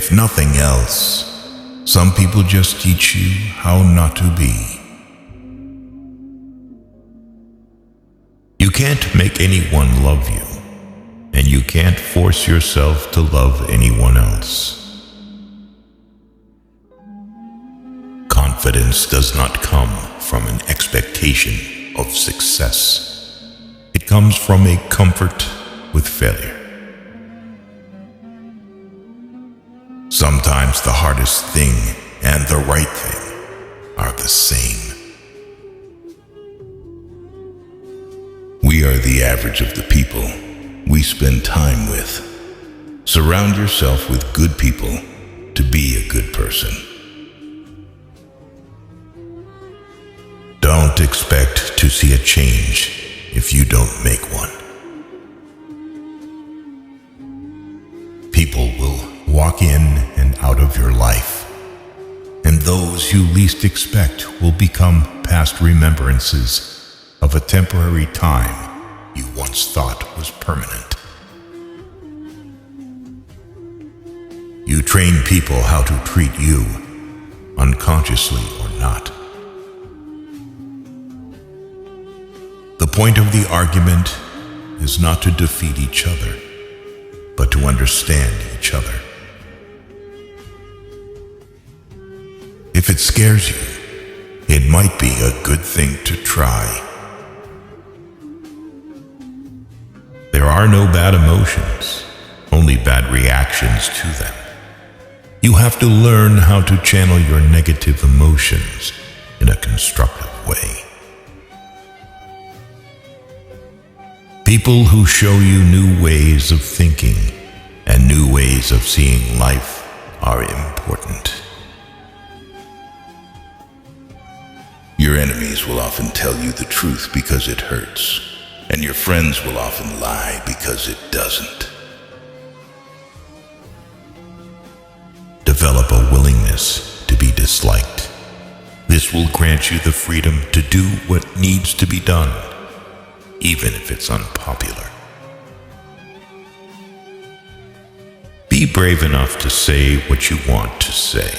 If nothing else, some people just teach you how not to be. You can't make anyone love you, and you can't force yourself to love anyone else. Confidence does not come from an expectation of success. It comes from a comfort with failure. Sometimes the hardest thing and the right thing are the same. We are the average of the people we spend time with. Surround yourself with good people to be a good person. Don't expect to see a change if you don't make one. People will walk in and out of your life, and those you least expect will become past remembrances of a temporary time you once thought was permanent. You train people how to treat you, unconsciously or not. The point of the argument is not to defeat each other, but to understand each other. If it scares you, it might be a good thing to try. There are no bad emotions, only bad reactions to them. You have to learn how to channel your negative emotions in a constructive way. People who show you new ways of thinking and new ways of seeing life are important. Your enemies will often tell you the truth because it hurts, and your friends will often lie because it doesn't. Develop a willingness to be disliked. This will grant you the freedom to do what needs to be done, even if it's unpopular. Be brave enough to say what you want to say,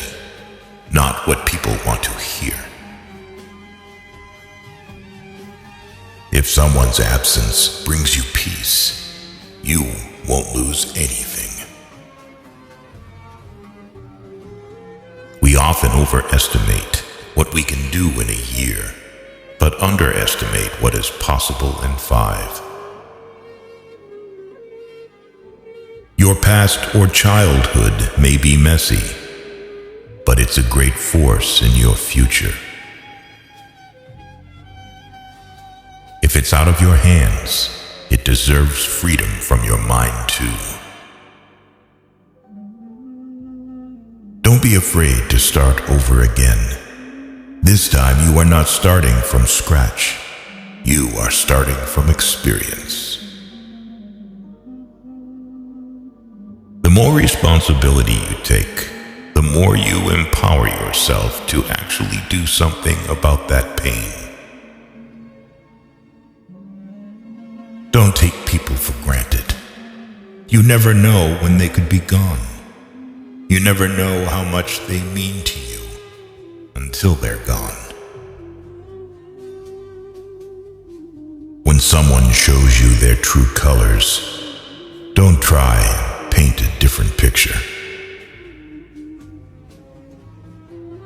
not what people want to hear. If someone's absence brings you peace, you won't lose anything. We often overestimate what we can do in a year, but underestimate what is possible in 5. Your past or childhood may be messy, but it's a great force in your future. If it's out of your hands, it deserves freedom from your mind too. Don't be afraid to start over again. This time you are not starting from scratch. You are starting from experience. The more responsibility you take, the more you empower yourself to actually do something about that pain. Don't take people for granted. You never know when they could be gone. You never know how much they mean to you until they're gone. When someone shows you their true colors, don't try and paint a different picture.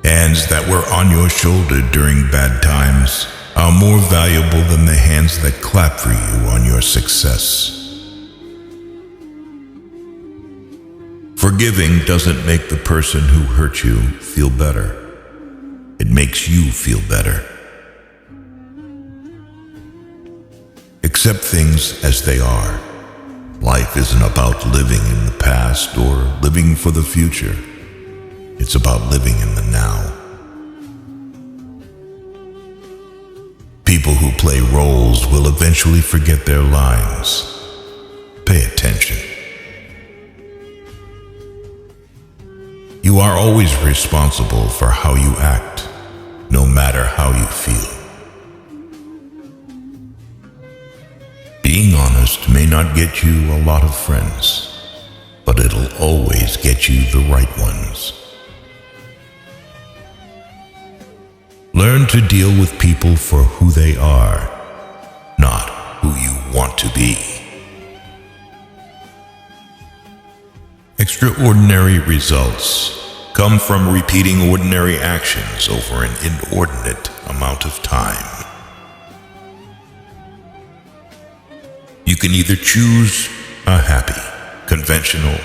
Hands that were on your shoulder during bad times are more valuable than the hands that clap for you on your success. Forgiving doesn't make the person who hurt you feel better. It makes you feel better. Accept things as they are. Life isn't about living in the past or living for the future. It's about living in the now. People who play roles will eventually forget their lines. Pay attention. You are always responsible for how you act, no matter how you feel. Being honest may not get you a lot of friends, but but it'll always get you the right ones. Learn to deal with people for who they are, not who you want to be. Extraordinary results come from repeating ordinary actions over an inordinate amount of time. You can either choose a happy, conventional,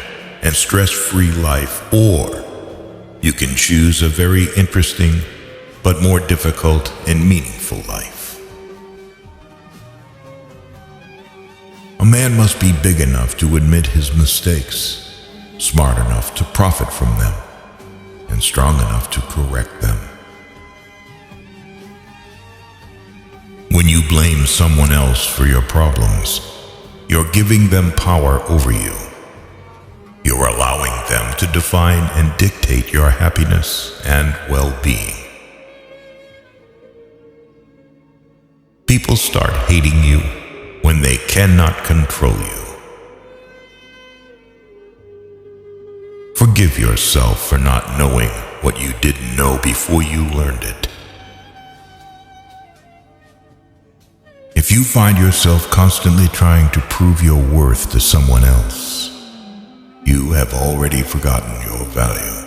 and stress-free life, or you can choose a very interesting but more difficult and meaningful life. A man must be big enough to admit his mistakes, smart enough to profit from them, and strong enough to correct them. When you blame someone else for your problems, you're giving them power over you. You're allowing them to define and dictate your happiness and well-being. People start hating you when they cannot control you. Forgive yourself for not knowing what you didn't know before you learned it. If you find yourself constantly trying to prove your worth to someone else, you have already forgotten your value.